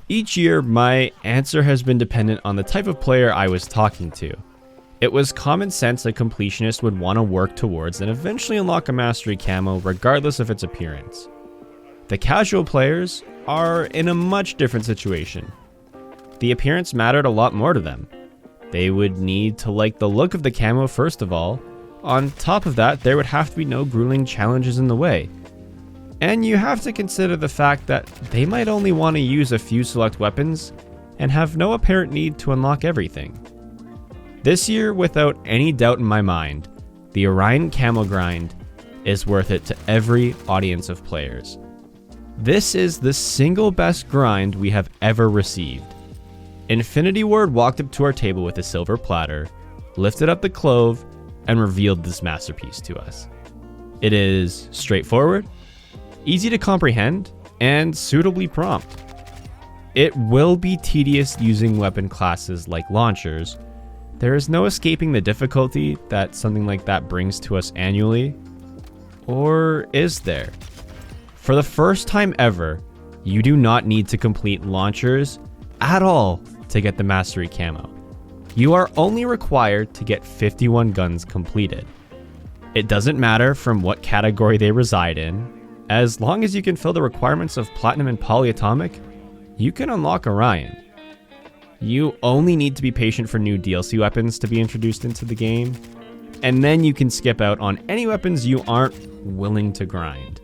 Each year, my answer has been dependent on the type of player I was talking to. It was common sense a completionist would want to work towards and eventually unlock a mastery camo regardless of its appearance. The casual players are in a much different situation. The appearance mattered a lot more to them. They would need to like the look of the camo first of all. On top of that, there would have to be no grueling challenges in the way. And you have to consider the fact that they might only want to use a few select weapons and have no apparent need to unlock everything. This year, without any doubt in my mind, the Orion Camo grind is worth it to every audience of players. This is the single best grind we have ever received. Infinity Ward walked up to our table with a silver platter, lifted up the clove, and revealed this masterpiece to us. It is straightforward, easy to comprehend, and suitably prompt. It will be tedious using weapon classes like launchers. There is no escaping the difficulty that something like that brings to us annually. Or is there? For the first time ever, you do not need to complete launchers at all to get the mastery camo. You are only required to get 51 guns completed. It doesn't matter from what category they reside in. As long as you can fill the requirements of Platinum and Polyatomic, you can unlock Orion. You only need to be patient for new DLC weapons to be introduced into the game, and then you can skip out on any weapons you aren't willing to grind.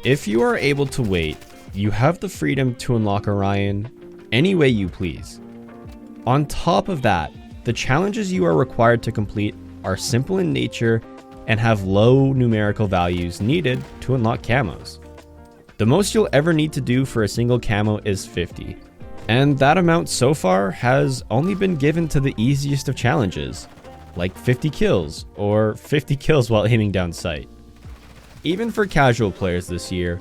If you are able to wait, you have the freedom to unlock Orion any way you please. On top of that, the challenges you are required to complete are simple in nature and have low numerical values needed to unlock camos. The most you'll ever need to do for a single camo is 50, and that amount so far has only been given to the easiest of challenges, like 50 kills or 50 kills while aiming down sight. Even for casual players this year,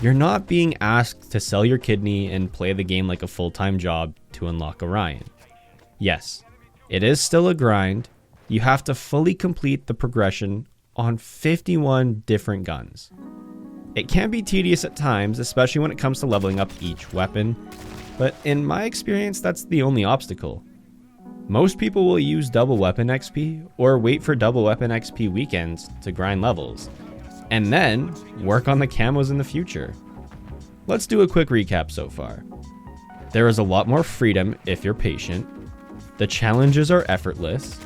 you're not being asked to sell your kidney and play the game like a full-time job to unlock Orion. Yes, it is still a grind. You have to fully complete the progression on 51 different guns. It can be tedious at times, especially when it comes to leveling up each weapon, but in my experience, that's the only obstacle. Most people will use double weapon XP or wait for double weapon XP weekends to grind levels, and then work on the camos in the future. Let's do a quick recap so far. There is a lot more freedom if you're patient, the challenges are effortless,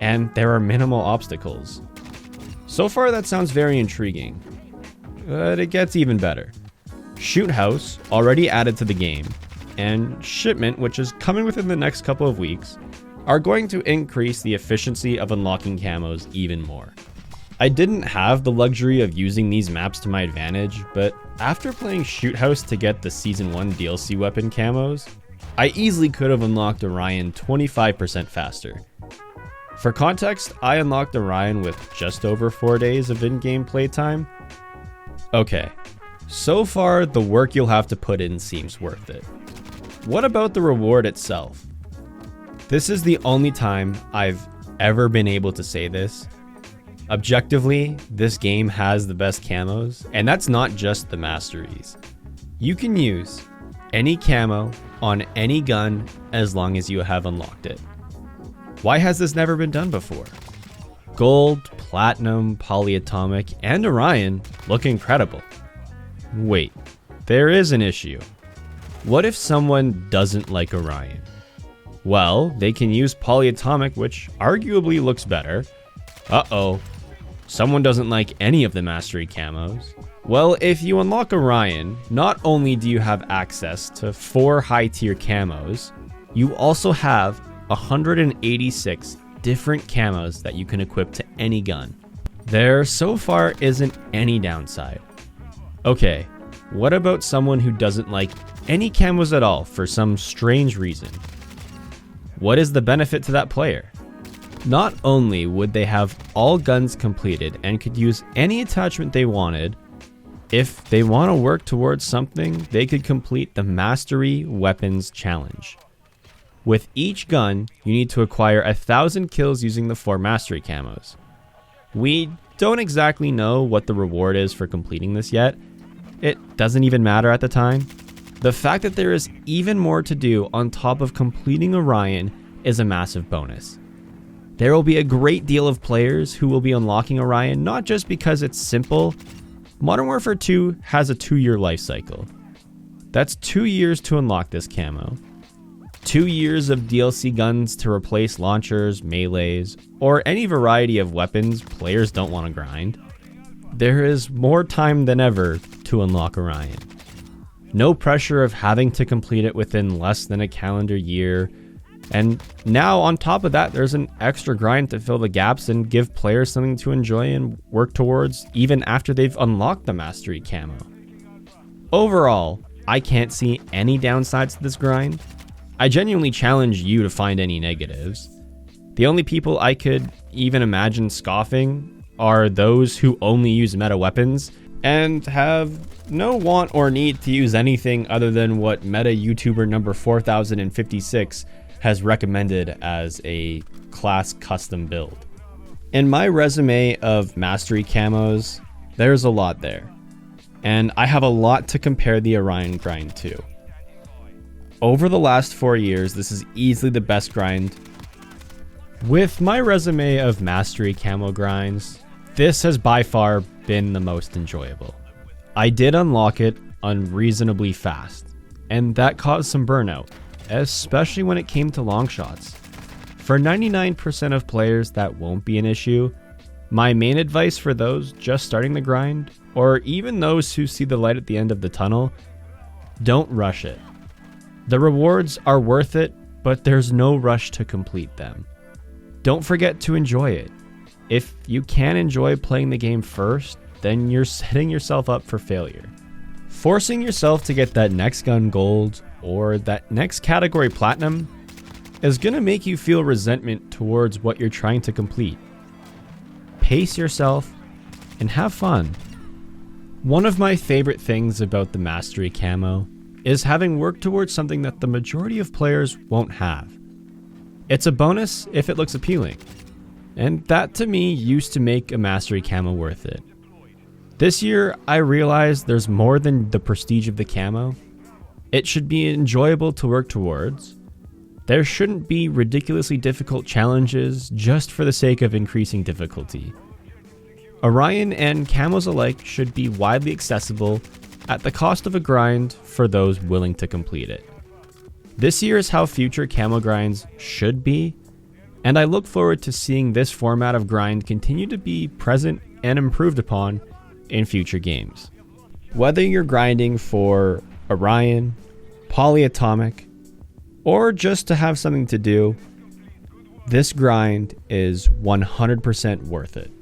and there are minimal obstacles. So far that sounds very intriguing, but it gets even better. Shoot House, already added to the game, and Shipment, which is coming within the next couple of weeks, are going to increase the efficiency of unlocking camos even more. I didn't have the luxury of using these maps to my advantage, but after playing Shoot House to get the Season 1 DLC weapon camos, I easily could have unlocked Orion 25% faster. For context, I unlocked Orion with just over 4 days of in-game playtime. Okay, so far the work you'll have to put in seems worth it. What about the reward itself? This is the only time I've ever been able to say this. Objectively, this game has the best camos, and that's not just the masteries. You can use any camo on any gun as long as you have unlocked it. Why has this never been done before? Gold, Platinum, Polyatomic, and Orion look incredible. Wait, there is an issue. What if someone doesn't like Orion? Well, they can use Polyatomic, which arguably looks better. Uh-oh. Someone doesn't like any of the mastery camos. Well, if you unlock Orion, not only do you have access to 4 high-tier camos, you also have 186 different camos that you can equip to any gun. There so far isn't any downside. Okay, what about someone who doesn't like any camos at all for some strange reason? What is the benefit to that player? Not only would they have all guns completed and could use any attachment they wanted, if they want to work towards something, they could complete the Mastery Weapons Challenge. With each gun, you need to acquire 1,000 kills using the 4 Mastery camos. We don't exactly know what the reward is for completing this yet. It doesn't even matter at the time. The fact that there is even more to do on top of completing Orion is a massive bonus. There will be a great deal of players who will be unlocking Orion not just because it's simple. Modern Warfare 2 has a 2-year life cycle. That's 2 years to unlock this camo. 2 years of DLC guns to replace launchers, melees, or any variety of weapons players don't want to grind. There is more time than ever to unlock Orion. No pressure of having to complete it within less than a calendar year. And now on top of that, there's an extra grind to fill the gaps and give players something to enjoy and work towards even after they've unlocked the Mastery Camo. Overall, I can't see any downsides to this grind. I genuinely challenge you to find any negatives. The only people I could even imagine scoffing are those who only use meta weapons and have no want or need to use anything other than what meta YouTuber number 4056 has recommended as a class custom build. In my resume of Mastery Camos, there's a lot there, and I have a lot to compare the Orion grind to. Over the last 4 years, this is easily the best grind. With my resume of Mastery Camo grinds, this has by far been the most enjoyable. I did unlock it unreasonably fast, and that caused some burnout, especially when it came to long shots. For 99% of players, that won't be an issue. My main advice for those just starting the grind, or even those who see the light at the end of the tunnel, don't rush it. The rewards are worth it, but there's no rush to complete them. Don't forget to enjoy it. If you can't enjoy playing the game first, then you're setting yourself up for failure. Forcing yourself to get that next gun gold or that next category platinum is going to make you feel resentment towards what you're trying to complete. Pace yourself and have fun. One of my favorite things about the Mastery Camo is having worked towards something that the majority of players won't have. It's a bonus if it looks appealing, and that to me used to make a Mastery Camo worth it. This year, I realized there's more than the prestige of the camo. It should be enjoyable to work towards. There shouldn't be ridiculously difficult challenges just for the sake of increasing difficulty. Orion and camos alike should be widely accessible at the cost of a grind for those willing to complete it. This year is how future camo grinds should be, and I look forward to seeing this format of grind continue to be present and improved upon in future games. Whether you're grinding for Orion, polyatomic, or just to have something to do, this grind is 100% worth it.